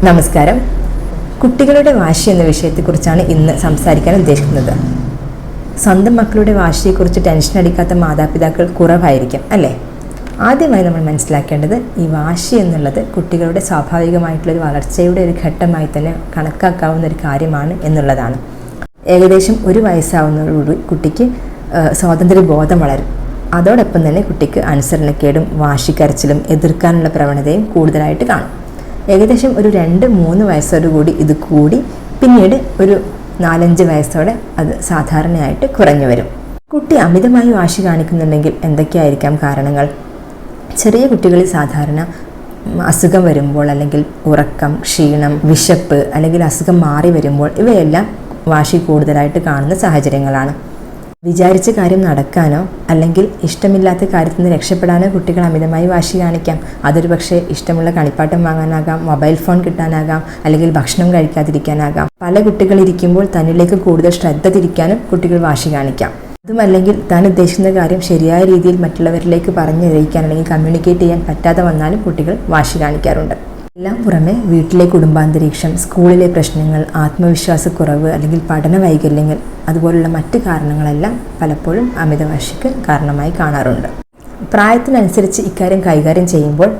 നമസ്കാരം. കുട്ടികളുടെ വാശി എന്ന വിഷയത്തെക്കുറിച്ചാണ് ഇന്ന് സംസാരിക്കാൻ ഉദ്ദേശിക്കുന്നത്. സ്വന്തം മക്കളുടെ വാശിയെക്കുറിച്ച് ടെൻഷൻ അടിക്കാത്ത മാതാപിതാക്കൾ കുറവായിരിക്കും അല്ലേ? ആദ്യമായി നമ്മൾ മനസ്സിലാക്കേണ്ടത് ഈ വാശി എന്നുള്ളത് കുട്ടികളുടെ സ്വാഭാവികമായിട്ടുള്ളൊരു വളർച്ചയുടെ ഒരു ഘട്ടമായി തന്നെ കണക്കാക്കാവുന്ന ഒരു കാര്യമാണ് എന്നുള്ളതാണ്. ഏകദേശം 1 വയസ്സാവുന്നതോടുകൂടി കുട്ടിക്ക് സ്വാതന്ത്ര്യബോധം വളരും. അതോടൊപ്പം തന്നെ കുട്ടിക്ക് അനുസരണക്കേടും വാശിക്കരച്ചിലും എതിർക്കാനുള്ള പ്രവണതയും കൂടുതലായിട്ട് കാണും. ഏകദേശം ഒരു 2-3 വയസ്സോടുകൂടി ഇത് കൂടി പിന്നീട് ഒരു 4-5 വയസ്സോടെ അത് സാധാരണയായിട്ട് കുറഞ്ഞു വരും. കുട്ടി അമിതമായി വാശി കാണിക്കുന്നുണ്ടെങ്കിൽ എന്തൊക്കെയായിരിക്കാം കാരണങ്ങൾ? ചെറിയ കുട്ടികളിൽ സാധാരണ അസുഖം വരുമ്പോൾ, അല്ലെങ്കിൽ ഉറക്കം, ക്ഷീണം, വിശപ്പ്, അല്ലെങ്കിൽ അസുഖം മാറി വരുമ്പോൾ ഇവയെല്ലാം വാശി കൂടുതലായിട്ട് കാണുന്ന സാഹചര്യങ്ങളാണ്. വിചാരിച്ച കാര്യം നടക്കാനോ അല്ലെങ്കിൽ ഇഷ്ടമില്ലാത്ത കാര്യത്തിൽ നിന്ന് രക്ഷപ്പെടാനോ കുട്ടികൾ അമിതമായി വാശി കാണിക്കാം. അതൊരു പക്ഷേ ഇഷ്ടമുള്ള കളിപ്പാട്ടം വാങ്ങാനാകാം, മൊബൈൽ ഫോൺ കിട്ടാനാകാം, അല്ലെങ്കിൽ ഭക്ഷണം കഴിക്കാതിരിക്കാനാകാം. പല കുട്ടികളിരിക്കുമ്പോൾ തന്നിലേക്ക് കൂടുതൽ ശ്രദ്ധ തിരിക്കാനും കുട്ടികൾ വാശി കാണിക്കാം. അതുമല്ലെങ്കിൽ താൻ ഉദ്ദേശിക്കുന്ന കാര്യം ശരിയായ രീതിയിൽ മറ്റുള്ളവരിലേക്ക് പറഞ്ഞറിയിക്കാൻ അല്ലെങ്കിൽ കമ്മ്യൂണിക്കേറ്റ് ചെയ്യാൻ പറ്റാതെ വന്നാലും കുട്ടികൾ വാശി കാണിക്കാറുണ്ട്. എല്ലാം പുറമെ വീട്ടിലെ കുടുംബാന്തരീക്ഷം, സ്കൂളിലെ പ്രശ്നങ്ങൾ, ആത്മവിശ്വാസക്കുറവ്, അല്ലെങ്കിൽ പഠന വൈകല്യങ്ങൾ, അതുപോലുള്ള മറ്റ് കാരണങ്ങളെല്ലാം പലപ്പോഴും അമിതവാശിക്ക് കാരണമായി കാണാറുണ്ട്. പ്രായത്തിനനുസരിച്ച് ഇക്കാര്യം കൈകാര്യം ചെയ്യുമ്പോൾ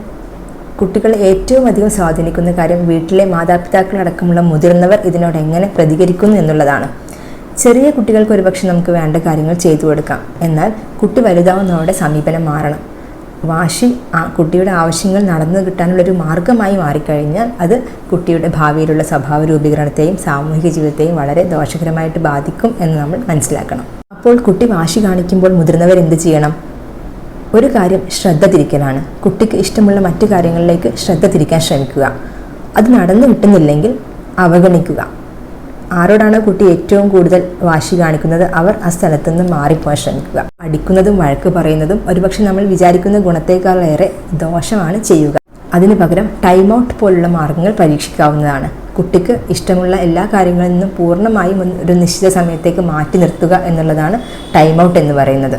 കുട്ടികളെ ഏറ്റവും അധികം സ്വാധീനിക്കുന്ന കാര്യം വീട്ടിലെ മാതാപിതാക്കളടക്കമുള്ള മുതിർന്നവർ ഇതിനോട് എങ്ങനെ പ്രതികരിക്കുന്നു എന്നുള്ളതാണ്. ചെറിയ കുട്ടികൾക്ക് ഒരുപക്ഷെ നമുക്ക് വേണ്ട കാര്യങ്ങൾ ചെയ്തു കൊടുക്കാം. എന്നാൽ കുട്ടി വലുതാവുന്നതോടെ സമീപനം മാറണം. വാശി കുട്ടിയുടെ ആവശ്യങ്ങൾ നടന്നു കിട്ടാനുള്ളൊരു മാർഗമായി മാറിക്കഴിഞ്ഞാൽ അത് കുട്ടിയുടെ ഭാവിയിലുള്ള സ്വഭാവ രൂപീകരണത്തെയും സാമൂഹിക ജീവിതത്തെയും വളരെ ദോഷകരമായിട്ട് ബാധിക്കും എന്ന് നമ്മൾ മനസ്സിലാക്കണം. അപ്പോൾ കുട്ടി വാശി കാണിക്കുമ്പോൾ മുതിർന്നവർ എന്ത് ചെയ്യണം? ഒരു കാര്യം ശ്രദ്ധ തിരിക്കലാണ്. കുട്ടിക്ക് ഇഷ്ടമുള്ള മറ്റു കാര്യങ്ങളിലേക്ക് ശ്രദ്ധ തിരിക്കാൻ ശ്രമിക്കുക. അത് നടന്നു കിട്ടുന്നില്ലെങ്കിൽ അവഗണിക്കുക. ആരോടാണ് കുട്ടി ഏറ്റവും കൂടുതൽ വാശി കാണിക്കുന്നത് അവർ ആ സ്ഥലത്ത് നിന്ന് മാറിപ്പോകാൻ ശ്രമിക്കുക. അടിക്കുന്നതും വഴക്ക് പറയുന്നതും ഒരുപക്ഷെ നമ്മൾ വിചാരിക്കുന്ന ഗുണത്തേക്കാളേറെ ദോഷമാണ് ചെയ്യുക. അതിനു പകരം ടൈം ഔട്ട് പോലുള്ള മാർഗങ്ങൾ പരീക്ഷിക്കാവുന്നതാണ്. കുട്ടിക്ക് ഇഷ്ടമുള്ള എല്ലാ കാര്യങ്ങളിൽ നിന്നും പൂർണ്ണമായും ഒരു നിശ്ചിത സമയത്തേക്ക് മാറ്റി നിർത്തുക എന്നുള്ളതാണ് ടൈം ഔട്ട് എന്ന് പറയുന്നത്.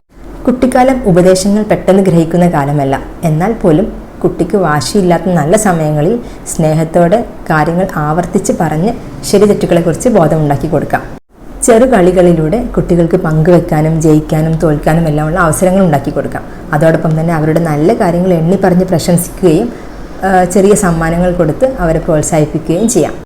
കുട്ടിക്കാലം ഉപദേശങ്ങൾ പെട്ടെന്ന് ഗ്രഹിക്കുന്ന കാലമല്ല. എന്നാൽ പോലും കുട്ടിക്ക് വാശിയില്ലാത്ത നല്ല സമയങ്ങളിൽ സ്നേഹത്തോടെ കാര്യങ്ങൾ ആവർത്തിച്ച് പറഞ്ഞ് ശരി തെറ്റുകളെക്കുറിച്ച് ബോധമുണ്ടാക്കി കൊടുക്കാം. ചെറു കളികളിലൂടെ കുട്ടികൾക്ക് പങ്കുവെക്കാനും ജയിക്കാനും തോൽക്കാനും എല്ലാം ഉള്ള അവസരങ്ങൾ ഉണ്ടാക്കി കൊടുക്കാം. അതോടൊപ്പം തന്നെ അവരുടെ നല്ല കാര്യങ്ങൾ എണ്ണി പറഞ്ഞ് പ്രശംസിക്കുകയും ചെറിയ സമ്മാനങ്ങൾ കൊടുത്ത് അവരെ പ്രോത്സാഹിപ്പിക്കുകയും ചെയ്യാം.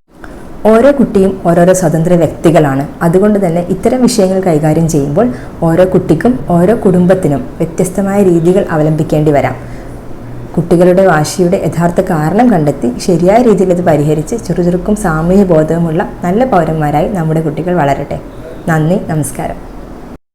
ഓരോ കുട്ടിയും ഓരോരോ സ്വതന്ത്ര വ്യക്തികളാണ്. അതുകൊണ്ട് തന്നെ ഇത്തരം വിഷയങ്ങൾ കൈകാര്യം ചെയ്യുമ്പോൾ ഓരോ കുട്ടിക്കും ഓരോ കുടുംബത്തിനും വ്യത്യസ്തമായ രീതികൾ അവലംബിക്കേണ്ടി വരാം. കുട്ടികളുടെ വാശിയുടെ യഥാർത്ഥ കാരണം കണ്ടെത്തി ശരിയായ രീതിയിൽ അത് പരിഹരിച്ച് ചുറുചുറുക്കും സാമൂഹ്യ ബോധവുമുള്ള നല്ല പൗരന്മാരായി നമ്മുടെ കുട്ടികൾ വളരട്ടെ. നന്ദി, നമസ്കാരം.